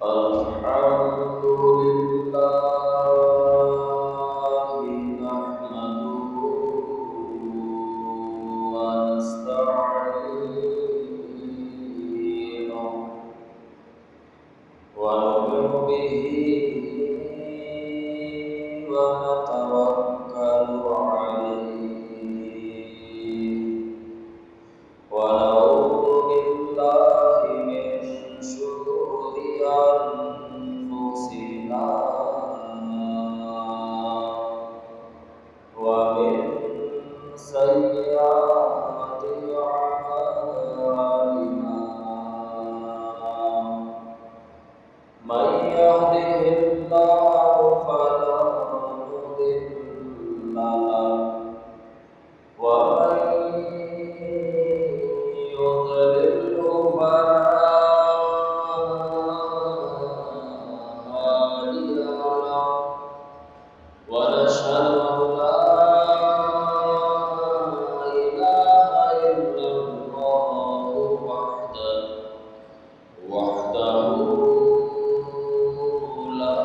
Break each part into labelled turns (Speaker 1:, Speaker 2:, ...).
Speaker 1: الحمد لله نحمده ونستعينه ونؤمن به ونتوكل عليه ونعوذ بالله من شرور أنفسنا ومن سيئات أعمالنا من يهده الله فلا مضل له ومن يضلله فلا هادي له ونشهد أن لا إله إلا الله وحده لا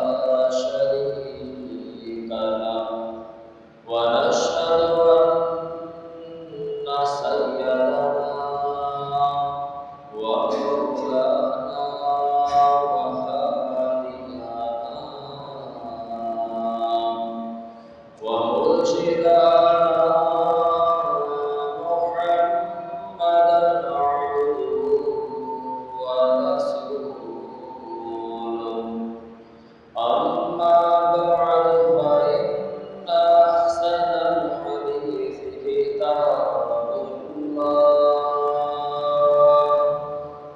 Speaker 1: شريك له ونشهد أن سيدنا ومولانا وهادينا ومرشدنا محمدا عبده ورسوله أما بعد فإن أحسن الحديث كتاب الله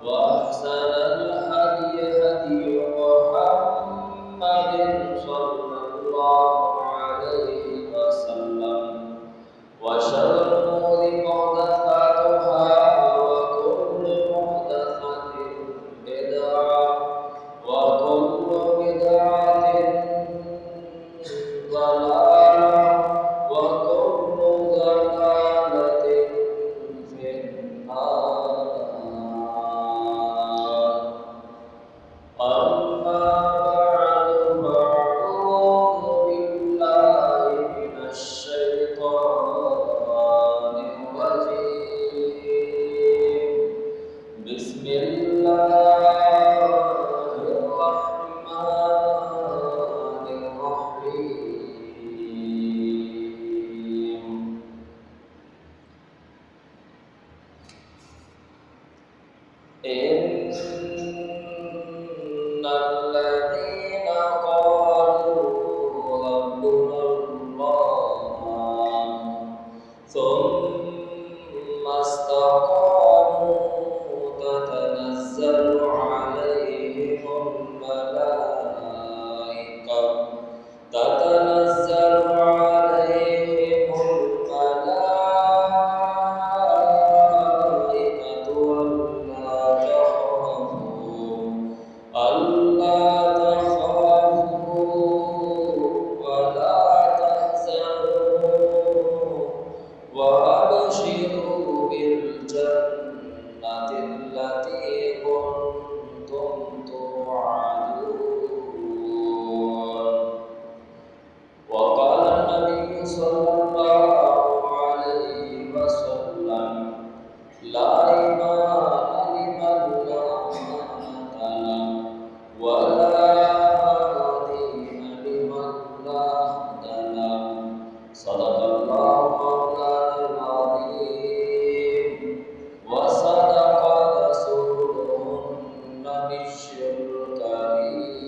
Speaker 1: وأحسن الهدي هدي محمد صلى الله عليه وسلم وشر الأمور محدثاتها وكل محدثة بدعة وكل بدعة ضلالة وكل ضلالة في النار أما بعد فأعوذ بالله من الشيطان الرجيم بسم الله الرحمن الرحيم إن الذين قالوا ربنا الله ثم استقاموا تتنزل عليهم الملائكة ألا تخافوا ولا تحزنوا وأبشروا بالجنة التي كنتم توعدون. وقال النبي صلى الله عليه وسلم لا إيمان لمن لا أمانة له ولا دين لمن لا هدى له صدق الله مولانا العظيم وصدق رسوله النبي الكريم.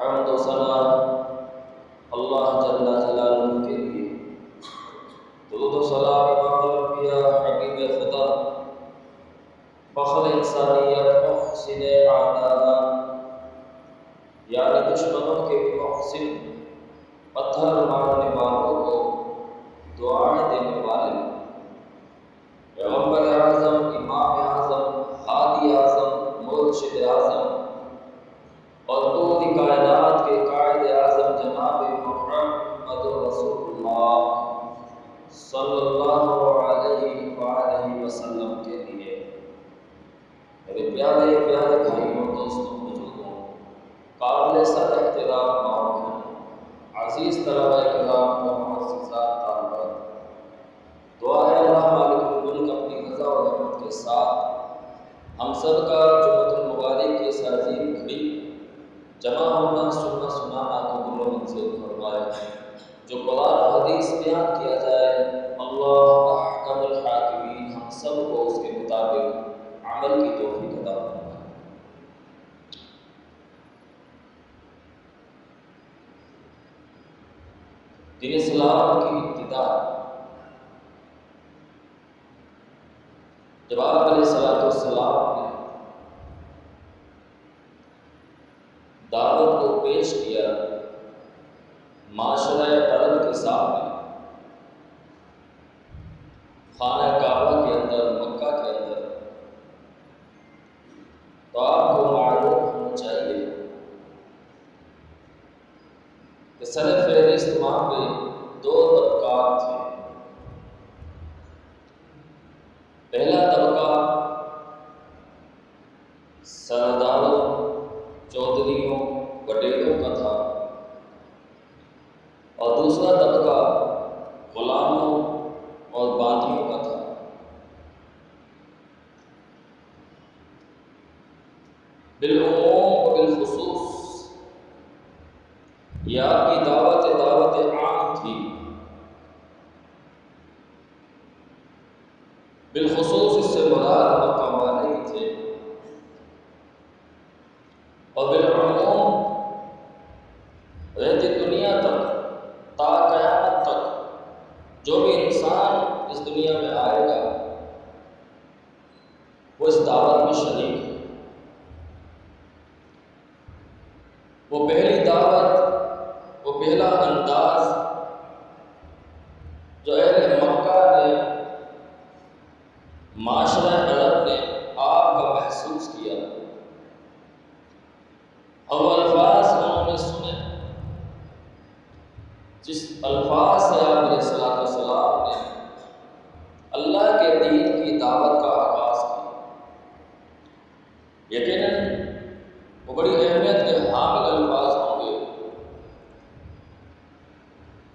Speaker 1: حمد و ثنا اللہ جل جلالہ کے لیے، درود و سلام امام الانبیاء حبیب خدا فخر انسانیت محسن اعداء یعنی دشمنوں کے محسن پتھر مارنے والوں کو دعائیں دینے والے پیغمبر اعظم، امام اعظم، ہادی اعظم، مرشد اعظم اور پوری کائنات کے قائد اعظم جناب محمد رسول اللہ صلی اللہ علیہ وآلہ وسلم کے لیے میرے پیارے پیارے بھائیوں، دوستوں، بزرگوں، قابل سر احترام معاون عزیز طلبہ کرام و معززات طالبات، دعا ہے اللہ مالک الملک اپنی رضا و رحمت کے ساتھ ہم سب کا جمعۃ المبارک کی اس عظیم گھڑی جمع ہونا، سننا سنانا قبول و منظور فرمائے۔ جو قرآن و حدیث بیان کیا جائے، اللہ احکم الحاکمین ہم سب کو اس کے مطابق عمل کی توفیق عطا فرمائے۔ دین اسلام کی ابتدا جب آپ علیہ السلام نے دعوت کو پیش کیا معاشرہ عرب کے سامنے، خانہ کعبہ کے اندر، مکہ کے اندر، تو آپ کو معلوم ہونا چاہیے کہ سر فہرست وہاں پہ دو طبقات تھے۔ پہلا طبقہ سرداروں، چودھریوں، وڈیروں کا تھا، اور دوسرا طبقہ غلاموں اور باندیوں کا تھا۔ بالعموم و بالخصوص یہ آپ کی دعوت عام تھی، بالخصوص اس سے مراد مکہ والے ہی تھے، اور بالعموم رہتی دنیا تک تا قیامت تک جو بھی انسان اس دنیا میں آئے گا وہ اس دعوت میں شریک ہے۔ وہ پہلی دعوت، وہ پہلا انداز جو اہل مکہ نے، معاشرہ عرب نے آپ کا محسوس کیا، اور وہ الفاظ انہوں نے سنے جس الفاظ سے آپ علیہ السلام نے اللہ کے دین کی دعوت کا آغاز کیا۔ یقیناً وہ بڑی اہمیت کے حامل الفاظ ہوں گے۔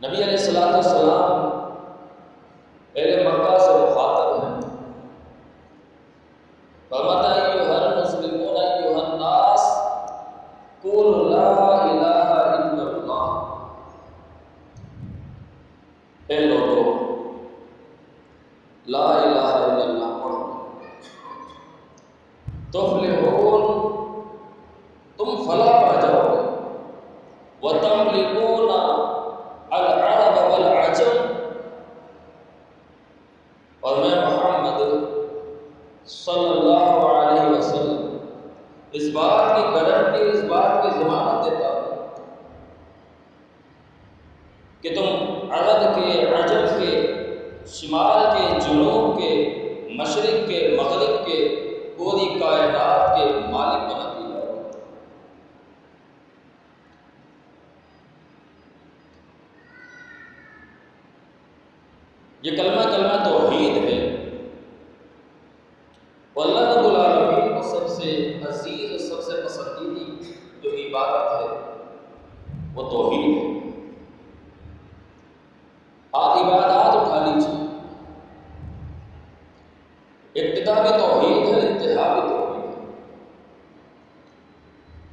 Speaker 1: نبی علیہ السلام اہل مکہ سے مخاطب ہیں، فرماتا ہے ایھا المسلمون ایھا الناس قولوا لا الہ الا اللہ، اے لوگو لا الہ الا اللہ پڑھو، تفلحون تم فلاح پا جاؤ گے، وتملکون العرب والعجم، اور میں محمد صلی اللہ علیہ وسلم اس بات کی گارنٹی، اس بات کی ضمانت دیتا ہوں کہ تم عرب کے، عجم کے، شمال کے، جنوب کے، مشرق کے، مغرب کے، پوری کائنات کے مالک بنا دیے جاؤ گے۔ یہ کلمہ توحید ہے، اور اللہ رب العالمین کو سب سے عزیز اور سب سے پسندیدہ جو عبادت ہے وہ توحید ہے۔ آپ عبادات اٹھا لیجیے، ابتدا بھی توحید ہے، انتہا بھی توحید ہے۔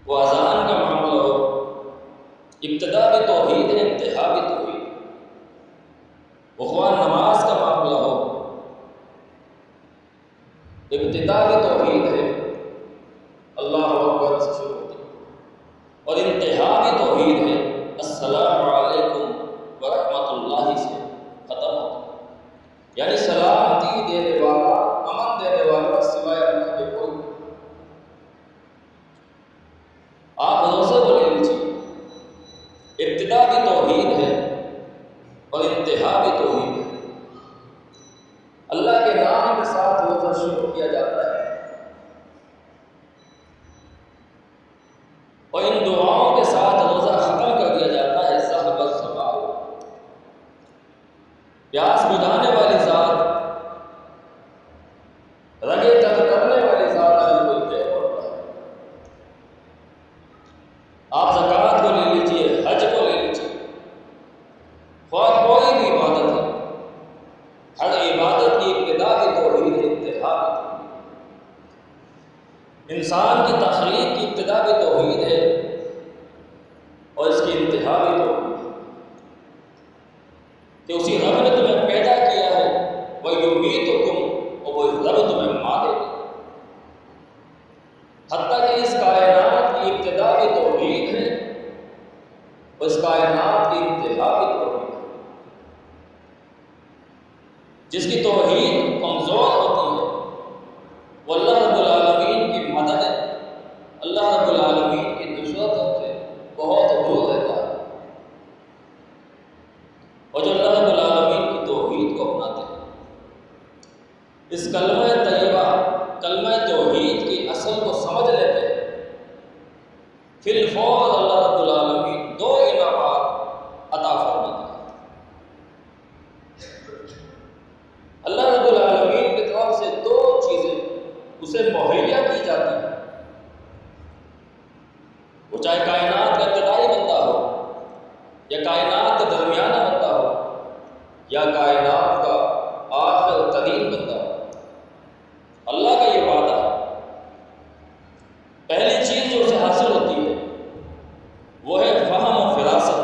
Speaker 1: وہ اذان کا معاملہ ہو، ابتدا بھی توحید ہے، انتہا بھی توحید ہے۔ وہ خواہ نماز کا معاملہ ہو، ابتدا بھی توحید ہے، اللہ اکبر سے شروع ہوتی ہے، اور انتہا بھی اور ان دعاؤں کے ساتھ روزہ ختم کر دیا جاتا ہے۔ صاحب الصباح، پیاس بجھانے والی ذات، رگے تر کرنے والی ذات بالکل طے ہوتا ہے۔ آپ زکوٰۃ کو لے لیجیے، حج کو لے لیجیے، کوئی بھی عبادت ہے، ہر عبادت کی ابتدا بھی توحید ہے، انتہا بھی توحید ہے۔ انسان کی تخلیق کی ابتدا بھی توحید ہے اور اس کی انتہا بھی توحید ہے، کہ اسی رب نے تمہیں پیدا کیا ہے، وَيُمِيتُكُمْ، اور وہ رب تمہیں مارے گا۔ حتیٰ کہ اس کائنات کی ابتدا بھی توحید ہے اور اس کائنات کی انتہا بھی توحید ہے۔ جس کی توحید کمزور ہوتی ہے وہ اللہ رب العالمین کی مدد ہے، اللہ رب العالمین کی نصرت سے بہت دور رہتا ہے، اور جو اللہ رب العالمین کی توحید کو اپناتے ہیں، اس کلمہ طیبہ، کلمہ توحید کی اصل کو سمجھ لیتے ہیں، فی الفور اللہ رب العالمین دو انعامات عطا فرماتے ہیں۔ اللہ رب العالمین کی طرف سے دو چیزیں اسے مہیا کی جاتی ہیں، وہ چاہے کائنات کا ابتدائی بندہ ہو یا کائنات کا درمیانہ بندہ ہو یا کائنات کا آخر ترین بندہ ہو، اللہ کا یہ وعدہ ہے۔ پہلی چیز جو اسے حاصل ہوتی ہے وہ ہے فہم و فراست،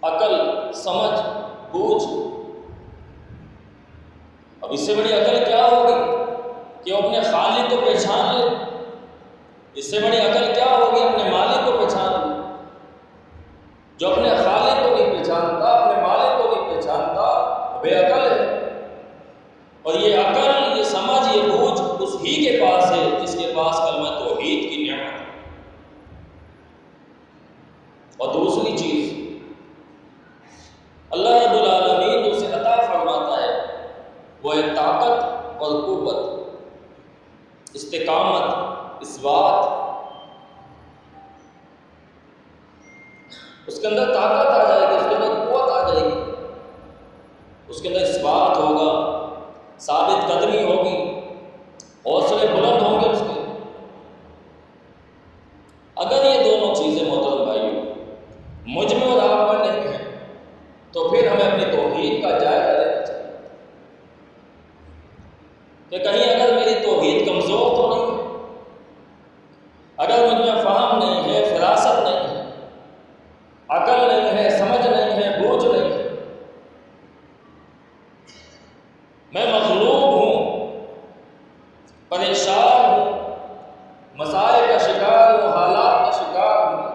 Speaker 1: عقل، سمجھ، بوجھ۔ اب اس سے بڑی عقل کیا ہوگی کہ وہ اپنے خالق کو پہچان لے، اس سے بڑی عقل کیا ہوگی اپنے مالک کو پہچان لے۔ جو اپنے خالق کو نہیں پہچانتا، اپنے مالک کو نہیں پہچانتا، بے عقل ہے۔ اور یہ عقل، یہ سمجھ، یہ بوجھ اس ہی کے پاس ہے جس کے پاس کلمہ توحید کی نعمت ہے۔ اور دوسری چیز اللہ رب العالمین جو اسے عطا فرماتا ہے وہ ہے طاقت اور قوت، استقامت، اثبات۔ اس کے اندر طاقت آ جائے گی، اس کے اندر قوت آ جائے گی، اس کے اندر اثبات ہوگا، ثابت قدمی ہوگی، حوصلے بلند ہوں گے اس کے۔ اگر یہ دونوں چیزیں محترم بھائیوں مجھ میں اور آپ میں نہیں ہیں تو پھر ہمیں اپنی توحید کا جائزہ لینا چاہیے کہ کہیں اگر میری توحید کمزور تو نہیں ہے، اگر مجھ میں فہم نہیں ہے، فراست نہیں ہے، عقل نہیں ہے، سمجھ نہیں ہے، بوجھ نہیں ہے، میں مغلوب ہوں، پریشان ہوں، مسائل کا شکار ہوں، حالات کا شکار ہوں،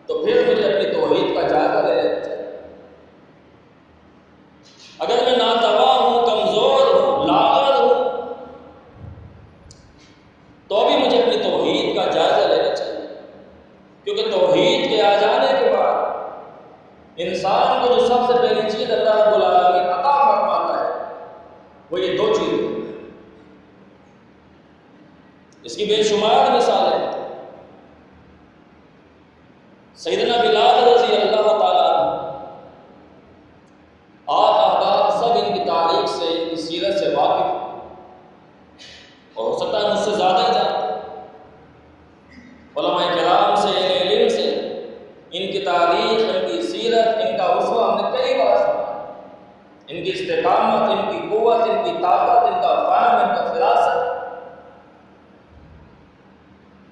Speaker 1: تو پھر مجھے اپنی توحید کا جائزہ لے لینا چاہیے۔ اگر میں ناتواں ہوں، کمزور ہوں، لاغر ہوں، تو بھی مجھے اپنی توحید کا جائزہ لینا چاہیے، کیونکہ توحید کے آ جانے کے بعد انسان کو جو سب سے پہلی چیز اللہ رب العالمین عطا فرماتا ہے وہ یہ دو چیزیں۔ اس کی بے شمار مثال ہے۔ سیدنا بلال رضی اللہ تعالیٰ عنہ، آپ احباب سب ان کی تاریخ سے، ان کی سیرت سے واقف ہیں، اور ہو سکتا ہے مجھ سے زیادہ ہی جانتے ہیں۔ علماء کرام سے، علم سے ان کی تاریخ، ان کی سیرت، ان کا اسوہ ہم نے کئی بار سنا۔ ان کی استقامت، ان کی قوت، ان کی طاقت، ان کا فہم، ان کا فراست،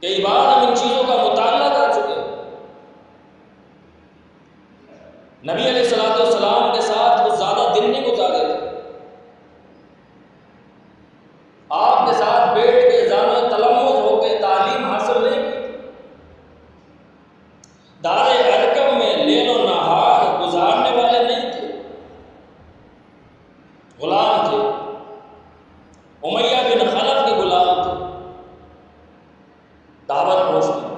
Speaker 1: کئی بار ہم ان چیزوں کا مطالعہ کر چکے ہیں۔ نبی علیہ الصلوۃ والسلام کے ساتھ کچھ زیادہ دن نہیں گزارے تھے، آپ کے ساتھ بیٹھ کے زانو تلمذ ہو کے تعلیم حاصل نہیں کی، دار ارقم میں لیل و نہار گزارنے والے نہیں تھے، غلام تھے، امیہ بن خلف کے غلام تھے، دعوت پوش تھے۔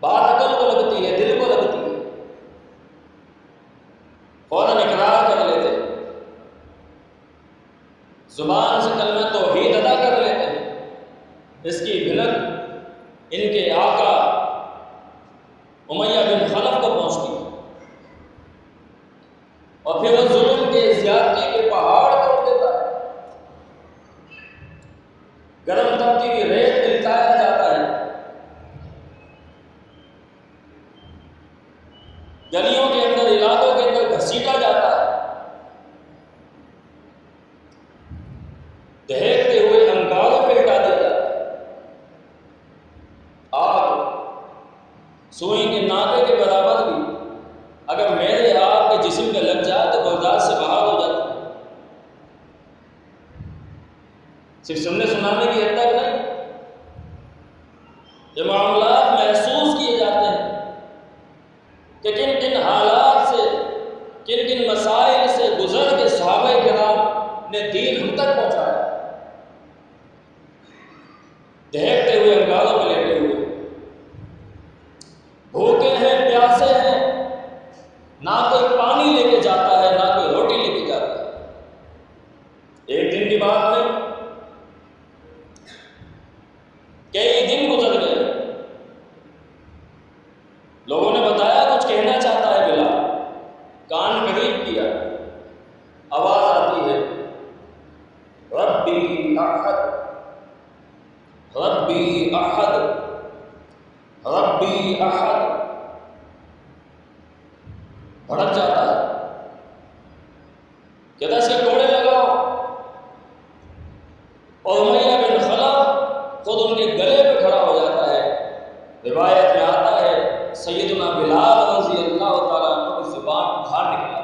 Speaker 1: بات عقل کو لگتی ہے، دل کو لگتی ہے، فوراً اقرار کر لیتے ہیں، زبان سے کلمہ توحید ادا کر لیتے ہیں، اس کی بھنک ان کے آقا امیہ بن خلف کو پہنچتی ہے اور پھر وہ ظلم کے زیادتی کے پہاڑ توڑ دیتا ہے، گرم تپتی کی ریت ملتایا جاتا ہے، گلیوں کے اندر علاقوں کے اندر گھسیٹا جاتا ہے، دہکتے ہوئے انگاروں پہ ہٹا دیا جاتا ہے، آگ سوئی کے ناکے کے برابر بھی اگر میرے آپ کے جسم پہ لگ جائے تو برداشت سے باہر ہو جاتا ہے، صرف سننے سنانے کی حد تک نہیں، یہ معاملات محسوس کیے جاتے ہیں کہ کن کن حالات سے، کن کن مسائل سے گزر کے صحابہ کرام نے دین ہم تک پہنچایا، دہکتے ہوئے انگاروں پہ لیٹے ہوئے، بھوکے ہیں، پیاسے ہیں، نہ کوئی پانی لے کے جاتا ہے، نہ کوئی روٹی لے کے جاتا ہے۔ ایک دن کی بات نہیں، کئی دن گزر گئے، لوگوں نے بتایا کچھ کہنا چاہتا ہے بلال، کان قریب کیا، آواز آتی ہے ربی احد ربی احد ربی احد، بھڑک جاتا ہے، کہتا ہے اس کے کوڑے لگاؤ، اور امیہ بن خلف خود ان کے گلے پہ کھڑا ہو جاتا ہے۔ روایت میں آتا ہے سیدنا بلال رضی اللہ تعالیٰ عنہ کی زبان باہر نکلا،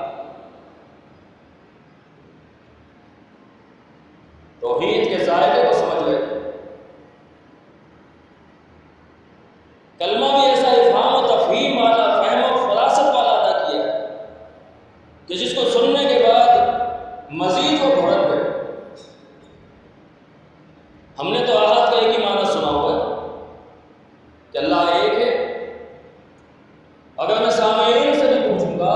Speaker 1: توحید کے ذائقے کو سمجھ گئے، کلمہ بھی ایسا افہام و تفہیم والا، فہم و فراست والا ادا کیا ہے کہ جس کو سننے کے بعد مزید وہ بھڑک گئے۔ ہم نے تو احد کا ایک ہی معنی سنا ہوا ہے کہ اللہ ایک ہے، اگر میں سامعین سے بھی پوچھوں گا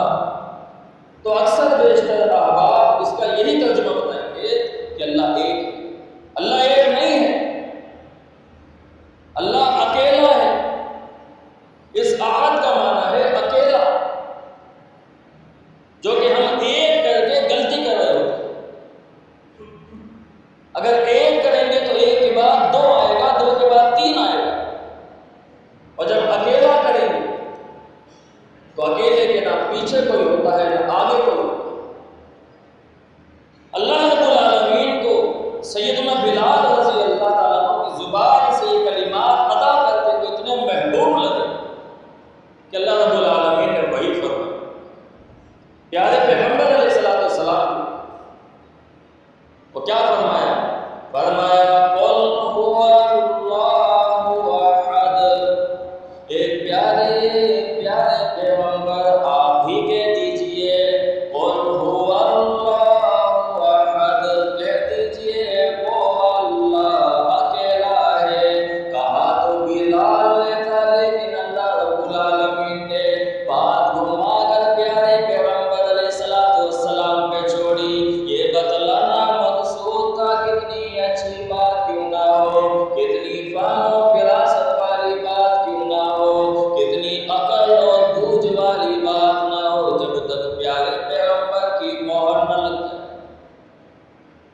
Speaker 1: تو اکثر بیشتر احباب اس کا یہی ترجمہ بتائیں گے کہ اللہ ایک ہے۔ اللہ ایک نہیں ہے، اللہ اکیلا ہے، اس احد کا معنی ہے اکیلا، جو کہ ہم ایک کر کے غلطی کر رہے ہوتے ہیں۔ اگر ایک کریں گے تو ایک کے بعد دو آئے گا، دو کے بعد تین آئے گا، اور جب اکیلا کریں گے تو اکیلے کے نہ پیچھے کوئی ہوتا ہے نہ آگے کوئی ہوتا ہے۔ اللہ رب العالمین کو سیدنا بلال رضی اللہ تعالیٰ عنہ کی زبان سے یہ کلمات ادا کرتے ہوئے اتنے محبوب لگے کہ اللہ رب العالمین نے وہی فرمایا، پیارے پیغمبر علیہ السلام کو کیا فرمایا؟ فرمایا قل هو اللہ احد، ایک پیارے پیارے پیغمبر آپ ہی کہہ دیجئے قل هو اللہ احد، کہہ دیجئے وہ اللہ اکیلا ہے۔ کہا تو بلال نے تھا، لیکن اللہ رب العالمین نے بات گھما کر پیارے پیغمبر علیہ السلام پہ چھوڑی، یہ بتلانا مقصود تھا کتنی اچھی بات کیوں نہ ہو، کتنی فہم و فراست والی بات کیوں نہ ہو، کتنی عقل اور بوجھ والی بات نہ ہو، جب تک پیارے پیغمبر کی مہر نہ لگ جائے،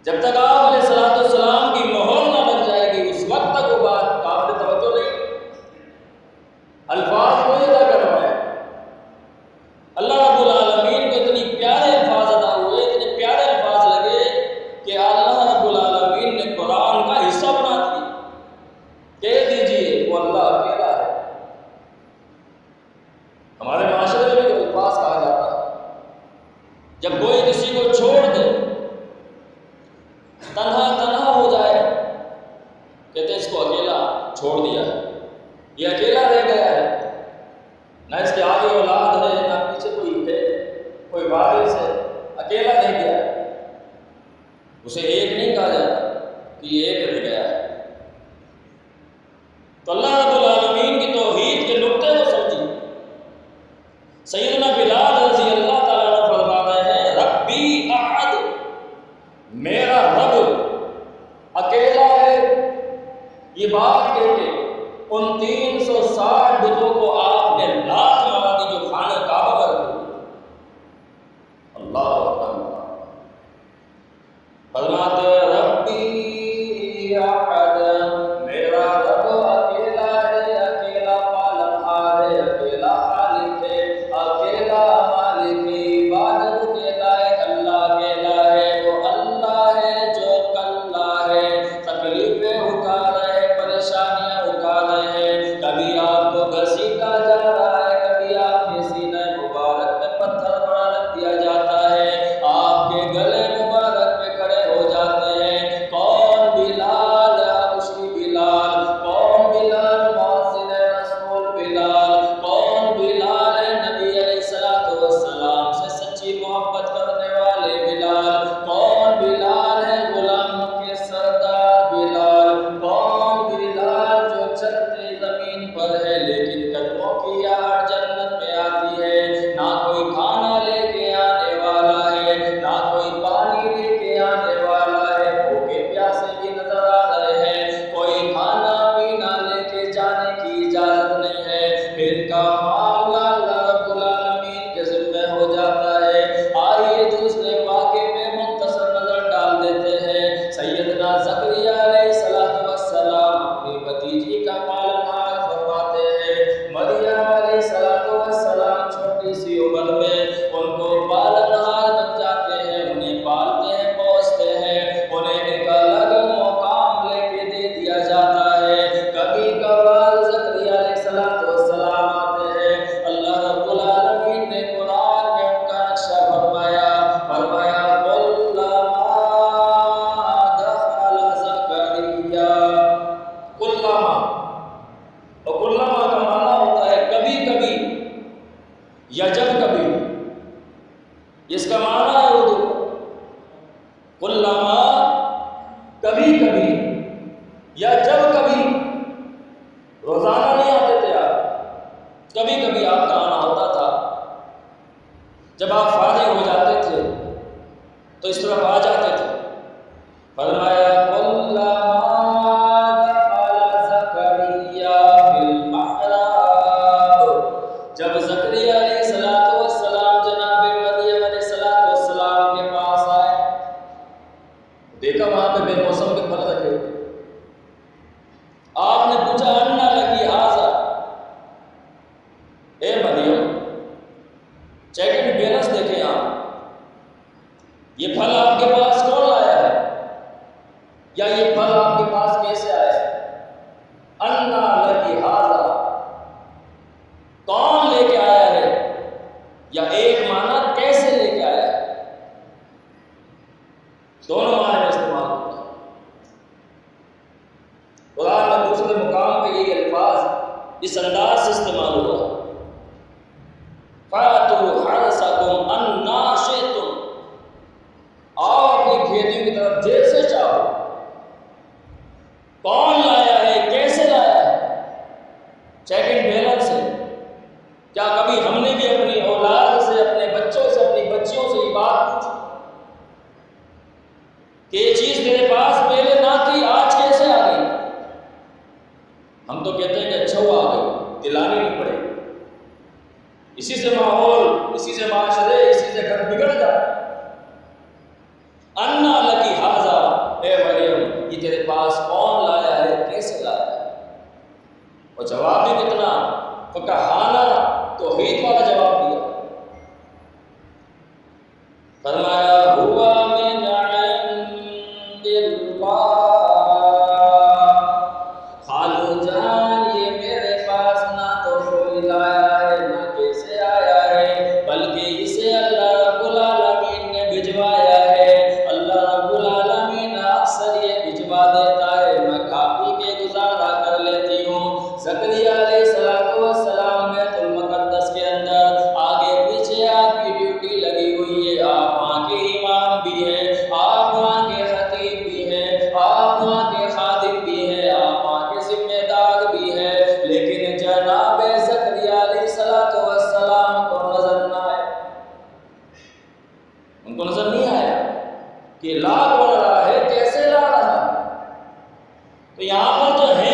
Speaker 1: جب تک آپ علیہ السلام کی مہر نہ لگ جائے گی، اس وقت تک وہ بات قابل توجہ نہیں۔ الفاظ کوئی ادا کر رہا ہے، اللہ رب العالمین کو اتنی پیارے الفاظ ادا ہوئے، اتنے پیارے الفاظ لگے کہ اللہ رب العالمین نے قرآن کا حصہ بنا دیا۔ کہہ دیجئے وہ اللہ اکیلا ہے۔ ہمارے معاشرے میں تو الفاظ کہا جاتا ہے جب کوئی کسی کو چھوڑ دے، تنہا ہو جائے، کہتے ہیں اس کو اکیلا چھوڑ دیا ہے، یہ اکیلا رہ گیا ہے، نہ اس کے آگے اولاد ہے نہ پیچھے کوئی ہے، کوئی وارث ہے، اکیلا رہ گیا ہے۔ اسے ایک نہیں کہا جاتا کہ یہ ایک رہ گیا ہے۔ تو اللہ رب العالمین کی توحید کے نقطے کو سمجھیے۔ سیدنا بلال رضی اللہ تعالیٰ عنہ فرما رہے ہیں ربی احد، میرا رب اکیلا ہے، یہ بات کہہ کے ان 360 بتوں کو آپ نے لات مار دی جو خانہ کعبہ پر تھے۔ اللہ اکبر، فرماتے ربی احد، میرا رب اکیلا ہے، اکیلا پالنہار ہے، اکیلا خالق ہے، اکیلا مالک ہے، عبادت اکیلا ہے، اللہ اکیلا ہے، وہ اللہ ہے جو کلا ہے، تکلیفیں اٹھا رہے ہیں، پریشانیاں اٹھا رہے ہیں، کبھی آپ کو گھسیٹا جا رہا ہے، کبھی آپ کے سینے مبارک میں پتھر بڑا رکھ دیا جاتا ہے، آپ کے گلے مبارک پہ کھڑے ہو جاتے ہیں۔ کون بلال؟ حبشی بلال۔ کون بلال؟ مؤذن رسول بلال۔ کون بلال ہے؟ نبی علیہ السلام سے سچی محبت کرنے والے بلال۔ کون بلال ہے؟ غلاموں کے سردار بلال۔ کون بلال جو چلتے زمین پر ہے لیکن قدموں کی آہٹ جنت میں آتی ہے، نہ کوئی کھانا لے کے آنے والا ہے، نہ کوئی پانی لے کے آنے والا ہے، بھوکے پیاسے بھی نظر آ رہے ہیں، کوئی کھانا پینا لے کے جانے کی اجازت نہیں ہے، پھر کا معاملہ اللہ رب العالمین کے ذمہ ہو جاتا ہے۔ آئیے دوسرے واقعے میں مختصر نظر ڈال دیتے ہیں۔ سیدنا زکریا علیہ السلام اپنی بھتیجی کا پالنہار فرماتے ہیں۔ مریم علیہ السلام چھوٹی سی عمر میں ان کو پالنہار بن جاتے ہیں، انہیں پالتے ہیں، پوستے ہیں، انہیں ایک الگ مقام لے کے دے دیا جاتا ہے۔ کبھی کبھار زکریا علیہ السلام آتے ہیں، اللہ رب العالمین نے قرآن میں ان کا نقشہ فرمایا دخل زکریا کلما، اور کلما کا معنی ہوتا ہے کبھی کبھی یا جب کبھی، اس کا معنی ہے اردو کلما، کبھی کبھی یا جب کبھی، روزانہ نہیں آتے تھے آپ، کبھی کبھی آپ کا آنا ہوتا تھا، جب آپ فارغ ہو جاتے تھے تو اس طرف آ جاتے تھے۔ فرمایا کلما دخل زکریا فی المحراب، جب زکریا علیہ السلام جناب مریم علیہ السلام کے پاس آئے، دیکھا وہاں پہ بے موسم کے پھل رکھے ہوئے، آپ نے پوچھا انا لکی ھذا، اے مریم چیک اینڈ بیلنس دیکھیں آپ، یہ پھل آپ کے پاس کون لایا ہے، یا یہ پھل آپ کے پاس کیسے آئے؟ انا لکی ھذا، کون لے کے آیا ہے، یا ایک معنی کیسے لے کے آیا ہے، دونوں معنی میں استعمال ہوتا ہے۔ قرآن میں دوسرے مقام پہ یہ الفاظ اس انداز سے استعمال ہوا ہے، فَأْتُوا حَرْثَكُمْ أَنَّىٰ شِئْتُمْ، آؤ اپنی کھیتیوں کی طرف جیسے چاہو۔ کون لایا ہے، کیسے لایا ہے، چیک اینڈ بیلنس ہے۔ کیا کبھی ہم نے بھی اپنی اولاد سے، اپنے بچوں سے، اپنی بچیوں سے یہ بات پوچھی کہ یہ چیز میرے پاس پہلے نہ تھی، آج کیسے آ گئی؟ ہم تو کہتے ہیں کہ اچھا ہوا آ گئی، دلانی نہیں پڑے، اسی سے ماحول، اسی سے معاشرے، اسی سے گھر بگڑ جاتا۔ انا لکی ھذا، اے مریم یہ تیرے پاس کون لایا ہے، کیسے لایا ہے؟ اور جواب بھی کتنا فقہانہ توحید والا جواب دیا، فرمایا ہوا من عند اللہ، خالو جان یہ میرے پاس نہ تو کوئی لایا ہے، نہ کیسے آیا ہے، بلکہ اسے اللہ رب العالمین نے بھجوایا ہے۔ اللہ رب العالمین اکثر یہ بھجوا دیتا ہے، میں کھا پی کے گزارا کر لیتی ہوں۔ زکریا علیہ السلام بیت المقدس کے اندر آگے پیچھے آپ کی ڈیوٹی لگی ہوئی ہے، آپ وہاں کے امام بھی ہیں، آپ وہاں کے خطیب بھی ہیں، آپ وہاں کے خادم بھی ہیں، آپ وہاں کے ذمہ دار بھی ہیں، لیکن جناب زکریا علیہ السلام کو نظر نہ آئے، ان کو نظر نہیں آیا کہ لا کون رہا ہے، کیسے لا رہا ہے۔ تو یہاں پر جو ہے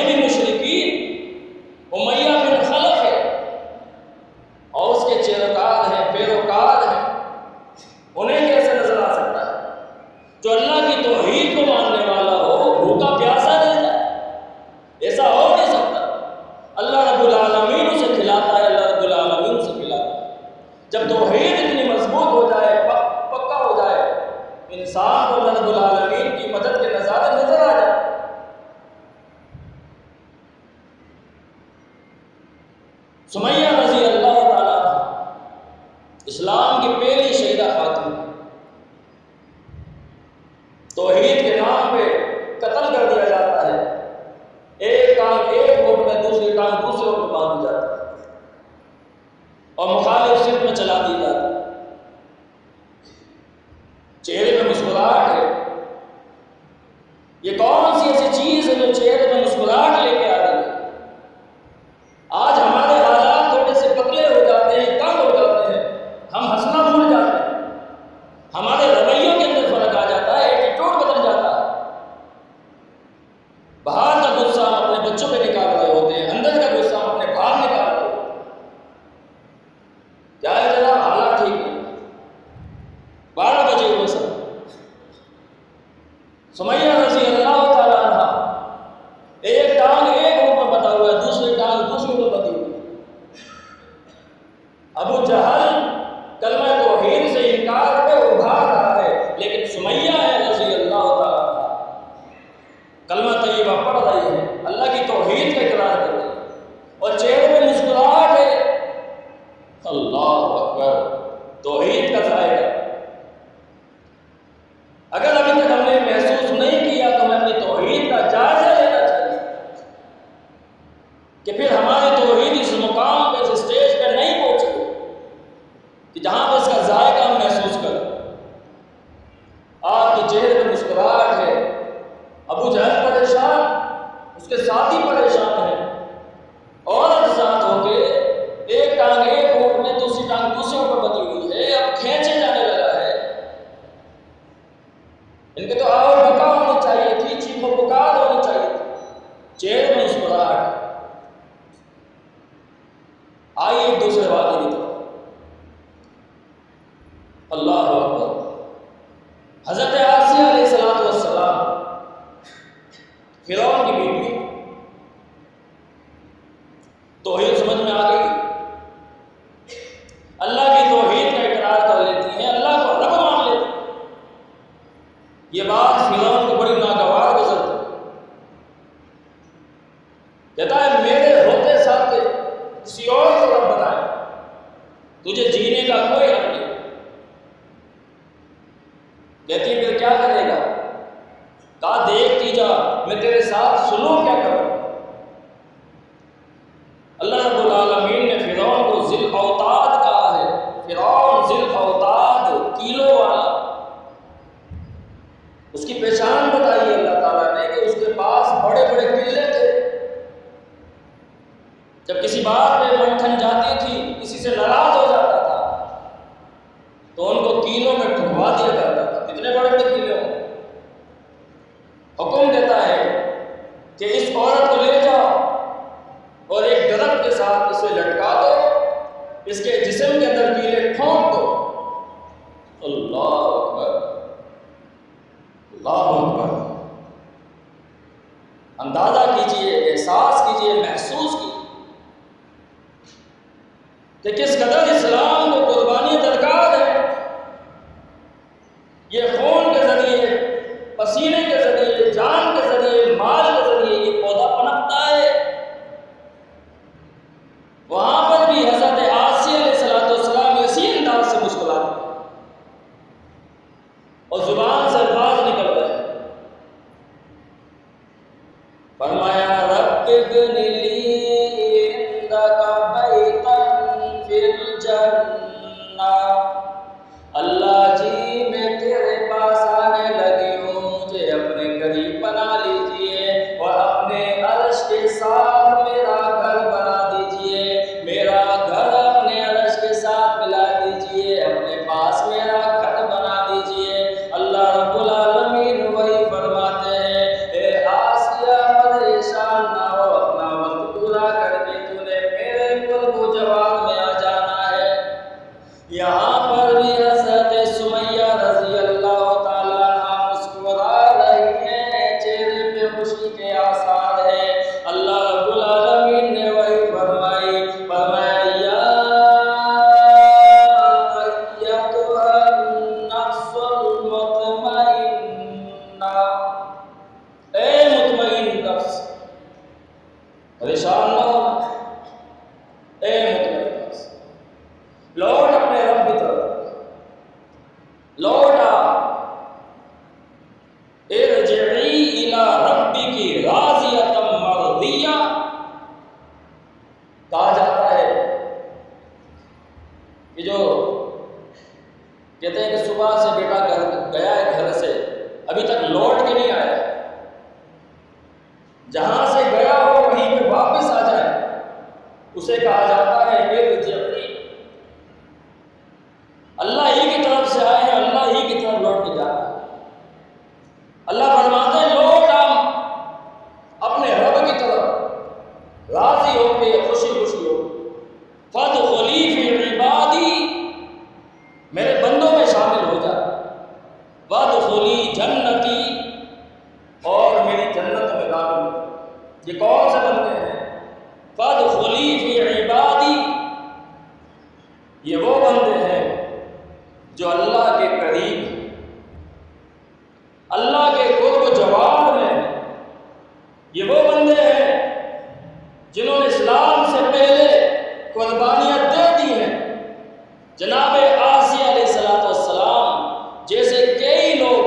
Speaker 1: سمیہ رضی اللہ تعالیٰ اسلام کی پہلی شہیدہ خاتون، توحید کے نام پہ قتل کر دیا جاتا ہے، ایک ٹانگ ایک ووٹ میں دوسری ٹانگ دوسرے ووٹ باندھ دی جاتی ہے اور مخالف صف میں چلا دی جاتی ہے۔ چہرے پہ مسکراہٹ ہے، یہ کون سی ایسی چیز ہے جو چہرے پہ مسکراہٹ لے کے آ رہی ہے؟ آج ہمارے حالات تھوڑے سے پتلے ہو جاتے ہیں، تنگ ہو جاتے ہیں، ہم ہنسنا بھول جاتے ہیں، ہمارے رویوں کے اندر فرق آ جاتا ہے، ایٹیٹیوڈ بدل جاتا ہے۔ باہر کا غصہ ہم اپنے بچوں پہ نکال رہے ہوتے ہیں، اندر کا غصہ ہم اپنے باہر نکال رہے ہوتے ہیں۔ کیا ہے جناب؟ حالات ٹھیک نہیں، 12 بجے ہوئے سب۔ سمیہ رضی اللہ تعالیٰ عنہ ایک ٹانگ ایک ووٹ میں بتا ہوا ہے، دوسری ٹانگ دوسری ووٹ میں بتی ہوئی ہے۔ ابو جہل کلمہ توحید سے انکار پہ ابھار رہا ہے، لیکن سمیہ ہے رضی اللہ تعالیٰ عنہ کلمہ طیبہ پڑھ رہی ہے، اللہ کی توحید کا اقرار کر رہی ہے اور چہرے پہ مسکراہٹ ہے۔ اللہ اکبر، توحید کا ذائقہ۔ اگر ابھی تک ہم نے محسوس نہیں کیا تو ہمیں اپنی توحید کا جائزہ لینا چاہیے کہ پھر ہماری توحید اس مقام پہ، اس اسٹیج پہ نہیں پہنچی کہ جہاں پہ اس کا ذائقہ ہم محسوس کریں۔ آپ کے چہرے پہ مسکراہٹ ہے، ابو جہل پریشان، اس کے ساتھی پریشان ہیں، عورت ذات ہو کے ایک ٹانگ ایک ووٹ میں دوسری ٹانگ دوسرے اوپر بتی ہوئی ہے، اب کھینچے جانے لگا ہے۔ ان کے تو آؤ بکا ہونی چاہیے تھی، چیخ و پکار ہونی چاہیے تھی، چہرے میں مسکراہٹ۔ آئیے ایک دوسرے واقعے کی طرف۔ اللہ اکبر، حضرت آسیہ علیہ السلام فرعون کی بیٹی، توحید سمجھ میں آ گئی، اللہ کی توحید کا اقرار کر لیتی ہیں، اللہ کو رب مان لیتی ہیں۔ یہ بات فرعون کو بڑی ناگوار گزرتی، کہتا ہے میرے ہوتے ساتھ کسی اور کو رب بنائے، تجھے جینے کا کوئی حق نہیں۔ کہتی ہے پھر کیا کرے گا؟ کہا دیکھتی جا میں تیرے ساتھ سلوک کیا کروں۔ اللہ رب العالمین نے فرعون کو ذی الاوتاد کہا ہے، فرعون ذی الاوتاد، کیلوں والا۔ اس کی پہچان بتائی اللہ تعالیٰ نے کہ اس کے پاس بڑے بڑے قلعے تھے، جب کسی بات پہ منتھن جاتی تھی، کسی سے ناراض ہو جاتا تھا تو ان کو کیلوں میں ٹھکوا دیا کرتا تھا، کتنے بڑے بڑے قلعے ہوں۔ حکم دیتا ہے کہ اس عورت کو لے جاؤ اور ایک درخت کے ساتھ اسے لٹکا دو، اس کے جسم کے اندر کیلے ٹھونک دو۔ اللہ اکبر، اللہ اکبر۔ اندازہ کیجئے، احساس کیجئے، محسوس کیجئے کہ کس قدر اسلام کو قربانی درکار ہے۔ یہ خون کے ذریعے، پسینے کے ذریعے، جان کے ذریعے، مال کے ذریعے یہ پودا پنپتا ہے۔ وہاں پر بھی حضرت آسیہ علیہ السلام اسی انداز سے مسکراتے ہیں اور زبان سے الفاظ نکل رہے ہیں۔ فرمایا رب ابن لی عندک بیتا فی الجنہ، اللہ جی میں تیرے پاس آنے لگی ہوں، مجھے اپنے قریب بنا لیجئے اور اپنے عرش کے ساتھ میرا گھر بنا دیجئے، میرا گھر اپنے عرش کے ساتھ ملا دیجئے، اپنے پاس میرا گھر بنا دیجئے۔ اللہ رب العالمین وہی فرماتے ہیں، اے آسیہ پریشان نہ ہو، اپنا وقت پورا کر کے تو نے میرے قرب و جواب میں آ جانا ہے۔ یہاں پر بھی حضرت سمیہ رضی اللہ تعالیٰ عنہ مسکرا رہی ہیں، چہرے پہ خوشی کے آثار ہیں۔ اللہ رب العالمین نے وہی فرمایا یا ایتھا النفس المطمئنہ، اے مطمئن نفس، پریشان نہ ہونا، اے مطمئن نفس، لوٹ اپنے رب کی طرف، لوٹ آ، ارجعی الی ربک راضیۃ مرضیہ۔ کہا جاتا ہے کہ جو کہتے ہیں کہ صبح سے بیٹا گیا ہے گھر سے، ابھی تک لوٹ کے نہیں آیا، جہاں سے گیا ہو وہیں پہ واپس آ جائے، اسے کہا جاتا ہے کہ ارجعی، اللہ ہی کی طرف سے آئے ہیں، اللہ ہی کی طرف لوٹ کے جانا ہے۔ اللہ فرماتے ہیں لوٹ آ اپنے رب کی طرف، راضی ہو کے، خوشی خوشی ہو، فادخلی فی عبادی، میرے بندوں میں شامل ہو جا، وادخلی جنتی، اور میری جنت میں داخل ہو۔ یہ کون سے بندے ہیں؟ فادخلی فی عبادی، یہ وہ بندے ہیں جو اللہ کے قریب ہیں، اللہ کے قرب جوار میں ہیں۔ یہ وہ بندے ہیں جنہوں نے اسلام سے پہلے قربانیاں دے دی ہیں۔ جناب آسیہ علیہ السلام جیسے کئی لوگ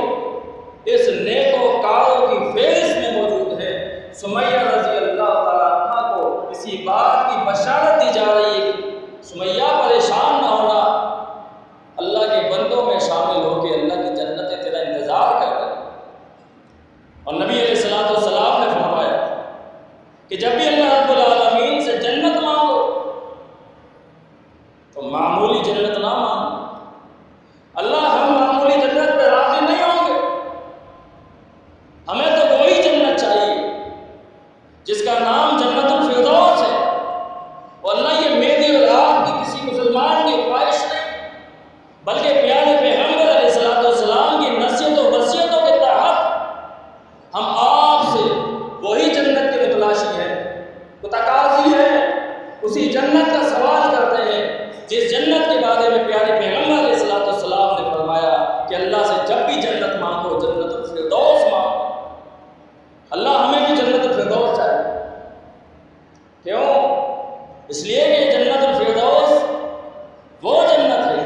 Speaker 1: اس نیک و کاروں کی فہرست میں موجود ہیں۔ سمیہ رضی اللہ تعالیٰ عنہ کو اسی بات کی بشارت دی جا رہی ہے کہ سمیہ پریشان نہ ہونا، اللہ کے بندوں میں شامل ہو کے اللہ کی جنت تیرا انتظار کر رہے ہیں۔ اور نبی علیہ السلام نے فرمایا کہ جب بھی اللہ رب العالمین سے جنت مانگو تو معمولی جنت نہ مانگو، اللہ ہم معمولی جنت پہ راضی نہیں ہوں گے، ہمیں تو وہی جنت چاہیے جس کا نام جنت الفردوس ہے۔ اور اللہ یہ میری اور آپ کی کسی مسلمان کی خواہش نہیں، بلکہ پیارے پیغمبر علیہ السلام کی نصیحت و وصیتوں کے تحت ہم آپ سے وہی جنت کے متلاشی ہیں، متقاضی ہیں، اسی جنت کا سوال کرتے ہیں جس جنت کے بارے میں پیارے پیغمبر علیہ السلام نے فرمایا کہ اللہ سے جب بھی جنت مانگو جنت الفردوس مانگو۔ اللہ ہمیں بھی جنت الفردوس چاہیے، کیوں؟ اس لیے کہ جنت الفردوس وہ جنت ہے،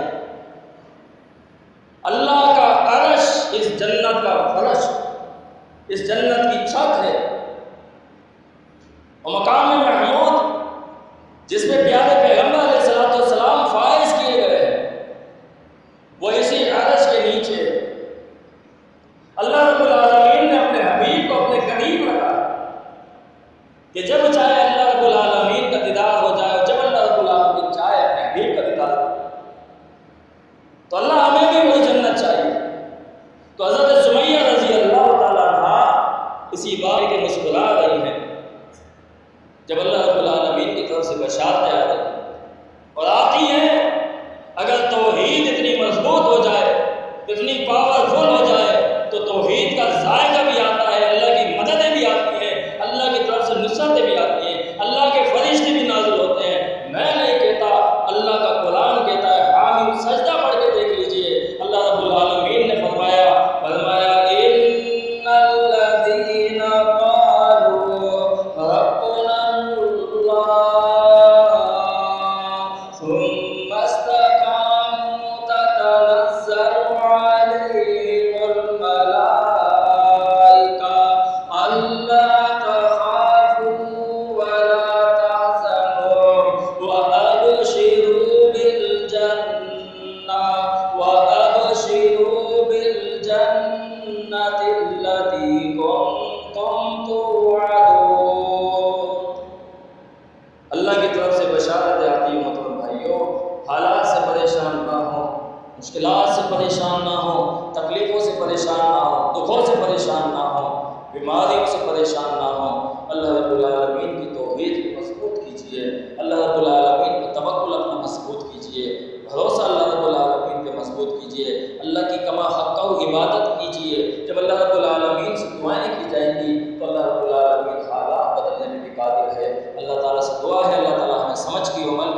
Speaker 1: اللہ کا عرش اس جنت کا فرش، اس جنت کی چھت ہے، اور مقام محمود جس میں پیارے پیغمبر علیہ السلام فائز کیے گئے ہیں وہ اسی عرش کے نیچے ہے۔ اللہ رب العالمین نے اپنے حبیب کو اپنے قریب رکھا کہ جب چاہے اللہ رب العالمین کا دیدار ہو جائے، جب اللہ رب العالمین چاہے اپنے حبیب کا دیدار ہو جائے، تو اللہ ہمیں بھی وہی جنت چاہیے۔ تو حضرت سمیہ رضی اللہ تعالیٰ عنہ اسی بات کے مسکرا رہی ہیں جب اللہ رب العالمین کی طرف سے بشارتیں آ رہی ہیں، اور آتی ہیں اگر توحید اتنی مضبوط ہو جائے، اتنی پاورفل ہو جائے تو توحید کا ذائقہ بھی آتا ہے، اللہ کی مددیں بھی آتی ہیں، اللہ کی طرف سے نصرتیں بھی آتی ہیں، اللہ کے فرشتے بھی نازل ہوتے ہیں۔ میں نہیں کہتا، اللہ کا قرآن کہتا ہے، حامیم سجدہ پڑھ کے دیکھ لیجئے، اللہ رب العالمین نے فرمایا ان الذین قالوا ربنا اللہ ثم استقاموا تتنزل علیہم الملائکہ الا تخافوا ولا تحزنوا وابشروا بالجنة التي كنتم توعدون۔ اللہ کی طرف سے بشارت آتی ہے محترم بھائیوں، حالات سے پریشان نہ ہو، مشکلات سے پریشان نہ ہو، تکلیفوں سے پریشان نہ ہو، دکھوں سے پریشان نہ ہو، بیماریوں سے پریشان نہ ہو۔ اللہ رب العالمین کی توحید کو مضبوط کیجیے، اللہ رب العالمین کو توکل اپنا مضبوط کیجیے، بھروسہ اللہ رب العالمین پہ مضبوط کیجیے، اللہ کی کما حق و عبادت کیجیے۔ جب اللہ رب العالمین سے دعائیں کی جائیں گی تو اللہ رب العالمین حالات بدلنے میں بھی قادر ہے۔ اللہ تعالیٰ سے دعا ہے اللہ تعالیٰ ہمیں سمجھ کی عمل